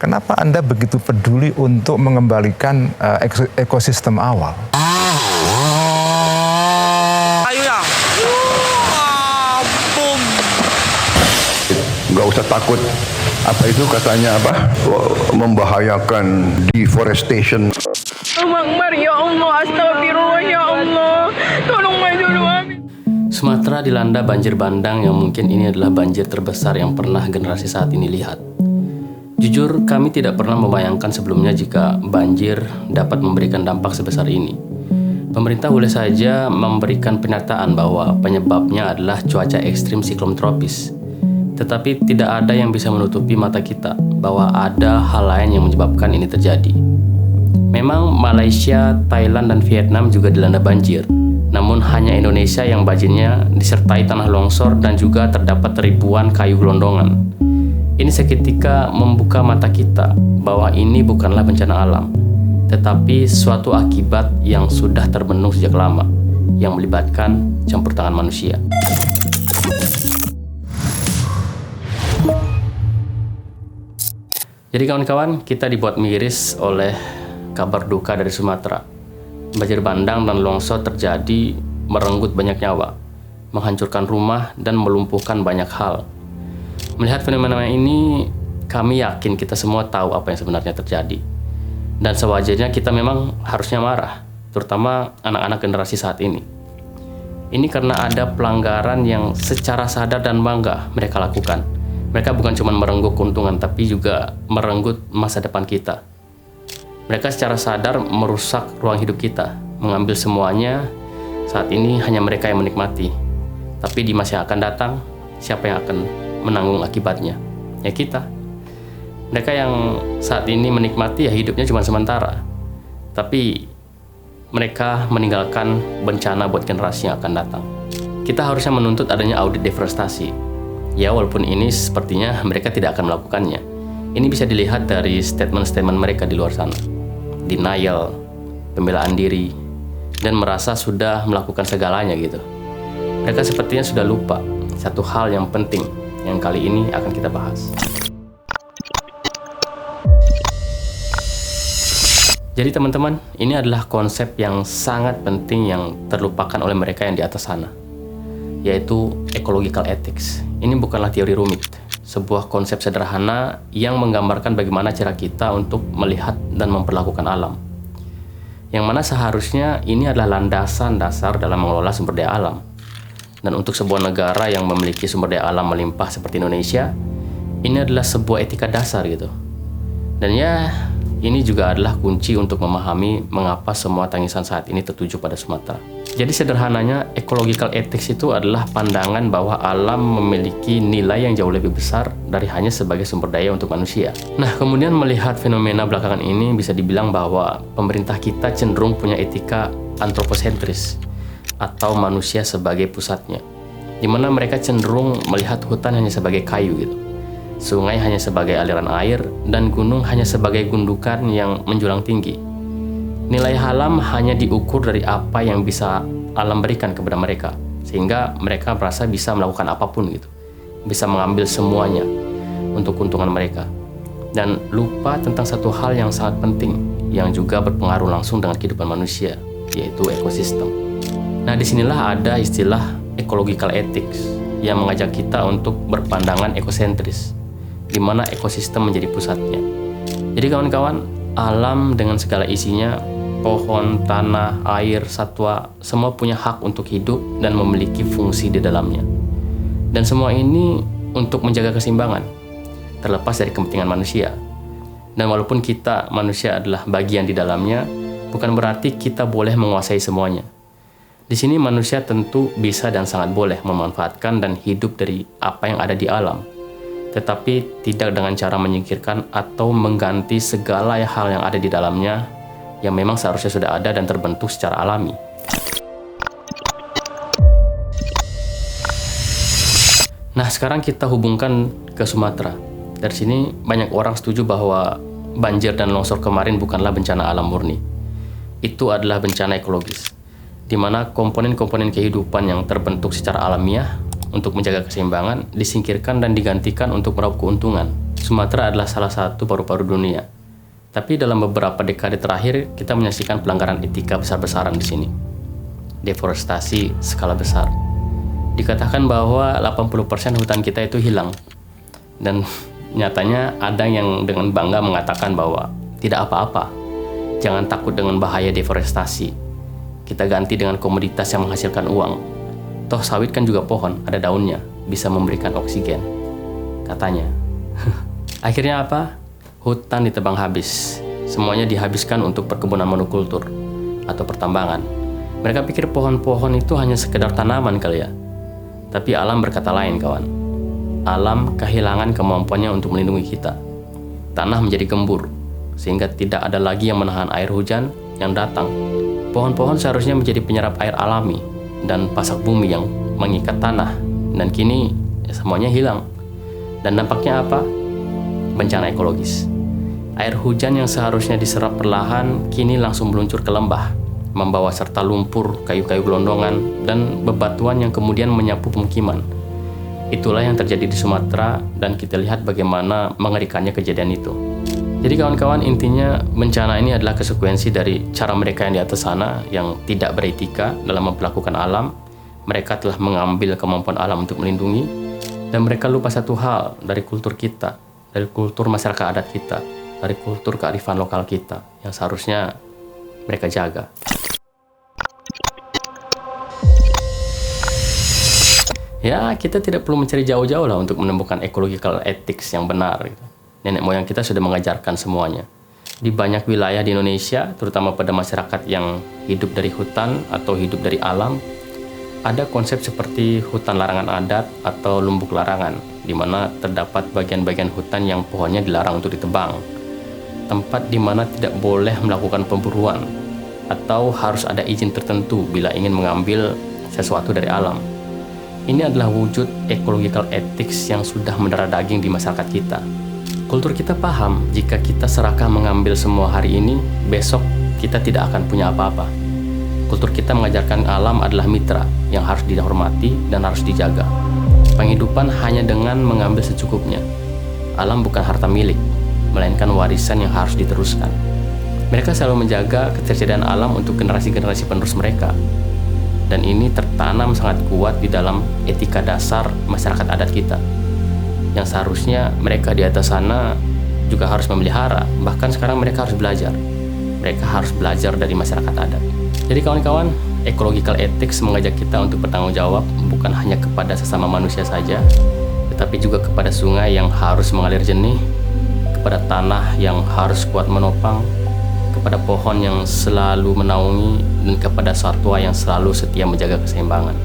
kenapa Anda begitu peduli untuk mengembalikan ekosistem awal? Ayo ya. Nggak usah takut. Apa itu katanya apa? Membahayakan deforestation. Akbar ya Allah, astagfirullah ya Allah. Tolong maju kami. Sumatera dilanda banjir bandang yang mungkin ini adalah banjir terbesar yang pernah generasi saat ini lihat. Jujur, kami tidak pernah membayangkan sebelumnya jika banjir dapat memberikan dampak sebesar ini. Pemerintah boleh saja memberikan pernyataan bahwa penyebabnya adalah cuaca ekstrim siklon tropis. Tetapi tidak ada yang bisa menutupi mata kita bahwa ada hal lain yang menyebabkan ini terjadi. Memang Malaysia, Thailand, dan Vietnam juga dilanda banjir. Namun hanya Indonesia yang banjirnya disertai tanah longsor dan juga terdapat ribuan kayu gelondongan. Ini seketika membuka mata kita bahwa ini bukanlah bencana alam, tetapi suatu akibat yang sudah terbentuk sejak lama, yang melibatkan campur tangan manusia. Jadi kawan-kawan, kita dibuat miris oleh kabar duka dari Sumatera. Banjir bandang dan longsor terjadi merenggut banyak nyawa, menghancurkan rumah dan melumpuhkan banyak hal. Melihat fenomena ini, kami yakin kita semua tahu apa yang sebenarnya terjadi. Dan sewajarnya kita memang harusnya marah, terutama anak-anak generasi saat ini. Ini karena ada pelanggaran yang secara sadar dan bangga mereka lakukan. Mereka bukan cuma merenggut keuntungan, tapi juga merenggut masa depan kita. Mereka secara sadar merusak ruang hidup kita, mengambil semuanya. Saat ini hanya mereka yang menikmati. Tapi di masa yang akan datang, siapa yang akan menanggung akibatnya? Ya kita. Mereka yang saat ini menikmati ya hidupnya cuma sementara. Tapi mereka meninggalkan bencana buat generasi yang akan datang. Kita harusnya menuntut adanya audit deforestasi. Ya, walaupun ini sepertinya mereka tidak akan melakukannya. Ini bisa dilihat dari statement-statement mereka di luar sana. Denial, pembelaan diri, dan merasa sudah melakukan segalanya gitu. Mereka sepertinya sudah lupa satu hal yang penting yang kali ini akan kita bahas. Jadi teman-teman, ini adalah konsep yang sangat penting yang terlupakan oleh mereka yang di atas sana, yaitu ecological ethics. Ini bukanlah teori rumit, sebuah konsep sederhana yang menggambarkan bagaimana cara kita untuk melihat dan memperlakukan alam. Yang mana seharusnya ini adalah landasan dasar dalam mengelola sumber daya alam. Dan untuk sebuah negara yang memiliki sumber daya alam melimpah seperti Indonesia, ini adalah sebuah etika dasar gitu. Dan ya, ini juga adalah kunci untuk memahami mengapa semua tangisan saat ini tertuju pada Sumatera. Jadi sederhananya, ecological ethics itu adalah pandangan bahwa alam memiliki nilai yang jauh lebih besar dari hanya sebagai sumber daya untuk manusia. Nah, kemudian melihat fenomena belakangan ini, bisa dibilang bahwa pemerintah kita cenderung punya etika antroposentris atau manusia sebagai pusatnya, di mana mereka cenderung melihat hutan hanya sebagai kayu gitu, sungai hanya sebagai aliran air, dan gunung hanya sebagai gundukan yang menjulang tinggi. Nilai alam hanya diukur dari apa yang bisa alam berikan kepada mereka, sehingga mereka merasa bisa melakukan apapun gitu, bisa mengambil semuanya untuk keuntungan mereka, dan lupa tentang satu hal yang sangat penting yang juga berpengaruh langsung dengan kehidupan manusia, yaitu ekosistem. Nah, disinilah ada istilah ecological ethics yang mengajak kita untuk berpandangan ekosentris, di mana ekosistem menjadi pusatnya. Jadi kawan-kawan, alam dengan segala isinya, pohon, tanah, air, satwa, semua punya hak untuk hidup dan memiliki fungsi di dalamnya. Dan semua ini untuk menjaga keseimbangan, terlepas dari kepentingan manusia. Dan walaupun kita, manusia adalah bagian di dalamnya, bukan berarti kita boleh menguasai semuanya. Di sini manusia tentu bisa dan sangat boleh memanfaatkan dan hidup dari apa yang ada di alam, tetapi tidak dengan cara menyingkirkan atau mengganti segala hal yang ada di dalamnya yang memang seharusnya sudah ada dan terbentuk secara alami. Nah, sekarang kita hubungkan ke Sumatera. Dari sini banyak orang setuju bahwa banjir dan longsor kemarin bukanlah bencana alam murni. Itu adalah bencana ekologis, di mana komponen-komponen kehidupan yang terbentuk secara alamiah untuk menjaga keseimbangan disingkirkan dan digantikan untuk meraup keuntungan Sumatera adalah salah satu paru-paru dunia. Tapi dalam beberapa dekade terakhir, kita menyaksikan pelanggaran etika besar-besaran di sini. Deforestasi skala besar. Dikatakan bahwa 80% hutan kita itu hilang. Dan nyatanya ada yang dengan bangga mengatakan bahwa tidak apa-apa. Jangan takut dengan bahaya deforestasi. Kita ganti dengan komoditas yang menghasilkan uang. Toh sawit kan juga pohon, ada daunnya, bisa memberikan oksigen. Katanya. Akhirnya apa? Hutan ditebang habis. Semuanya dihabiskan untuk perkebunan monokultur atau pertambangan. Mereka pikir pohon-pohon itu hanya sekedar tanaman kali ya. Tapi alam berkata lain, kawan. Alam kehilangan kemampuannya untuk melindungi kita. Tanah menjadi gembur, sehingga tidak ada lagi yang menahan air hujan yang datang. Pohon-pohon seharusnya menjadi penyerap air alami dan pasak bumi yang mengikat tanah. Dan kini semuanya hilang. Dan dampaknya apa? Bencana ekologis. Air hujan yang seharusnya diserap perlahan kini langsung meluncur ke lembah, membawa serta lumpur, kayu-kayu gelondongan, dan bebatuan yang kemudian menyapu pemukiman. Itulah yang terjadi di Sumatera, dan kita lihat bagaimana mengerikannya kejadian itu. Jadi kawan-kawan, intinya bencana ini adalah konsekuensi dari cara mereka yang di atas sana yang tidak beretika dalam memperlakukan alam. Mereka telah mengambil kemampuan alam untuk melindungi, dan mereka lupa satu hal dari kultur kita, dari kultur masyarakat adat kita, dari kultur kearifan lokal kita yang seharusnya mereka jaga. Ya, kita tidak perlu mencari jauh-jauh lah untuk menemukan ecological ethics yang benar. Gitu. Nenek moyang kita sudah mengajarkan semuanya. Di banyak wilayah di Indonesia, terutama pada masyarakat yang hidup dari hutan atau hidup dari alam, ada konsep seperti hutan larangan adat atau lumbuk larangan, di mana terdapat bagian-bagian hutan yang pohonnya dilarang untuk ditebang. Tempat di mana tidak boleh melakukan pemburuan atau harus ada izin tertentu bila ingin mengambil sesuatu dari alam. Ini adalah wujud ecological ethics yang sudah mendarah daging di masyarakat kita. Kultur kita paham jika kita serakah mengambil semua hari ini, besok kita tidak akan punya apa-apa. Kultur kita mengajarkan alam adalah mitra yang harus dihormati dan harus dijaga. Penghidupan hanya dengan mengambil secukupnya. Alam bukan harta milik, melainkan warisan yang harus diteruskan. Mereka selalu menjaga ketersediaan alam untuk generasi-generasi penerus mereka. Dan ini tertanam sangat kuat di dalam etika dasar masyarakat adat kita. Yang seharusnya mereka di atas sana juga harus memelihara, bahkan sekarang mereka harus belajar. Mereka harus belajar dari masyarakat adat. Jadi kawan-kawan, ecological ethics mengajak kita untuk bertanggung jawab bukan hanya kepada sesama manusia saja, tetapi juga kepada sungai yang harus mengalir jernih, kepada tanah yang harus kuat menopang, kepada pohon yang selalu menaungi, dan kepada satwa yang selalu setia menjaga keseimbangan.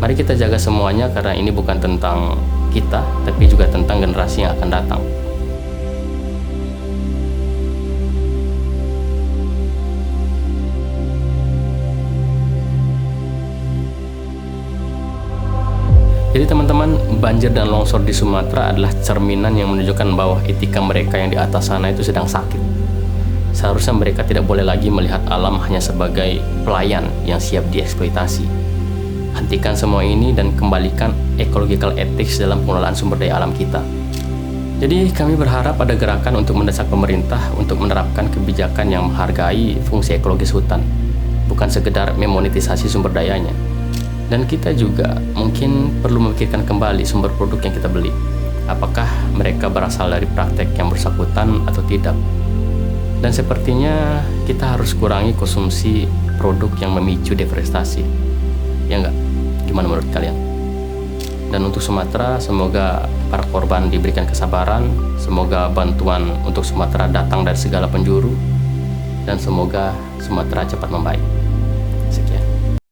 Mari kita jaga semuanya karena ini bukan tentang kita, tapi juga tentang generasi yang akan datang. Jadi teman-teman, banjir dan longsor di Sumatera adalah cerminan yang menunjukkan bahwa etika mereka yang di atas sana itu sedang sakit. Seharusnya mereka tidak boleh lagi melihat alam hanya sebagai pelayan yang siap dieksploitasi. Hentikan semua ini dan kembalikan ecological ethics dalam pengelolaan sumber daya alam kita. Jadi kami berharap ada gerakan untuk mendesak pemerintah untuk menerapkan kebijakan yang menghargai fungsi ekologis hutan, bukan sekedar memonetisasi sumber dayanya. Dan kita juga mungkin perlu memikirkan kembali sumber produk yang kita beli. Apakah mereka berasal dari praktek yang bersangkutan atau tidak? Dan sepertinya kita harus kurangi konsumsi produk yang memicu deforestasi. Ya enggak? Gimana menurut kalian? Dan untuk Sumatera, semoga para korban diberikan kesabaran, semoga bantuan untuk Sumatera datang dari segala penjuru, dan semoga Sumatera cepat membaik.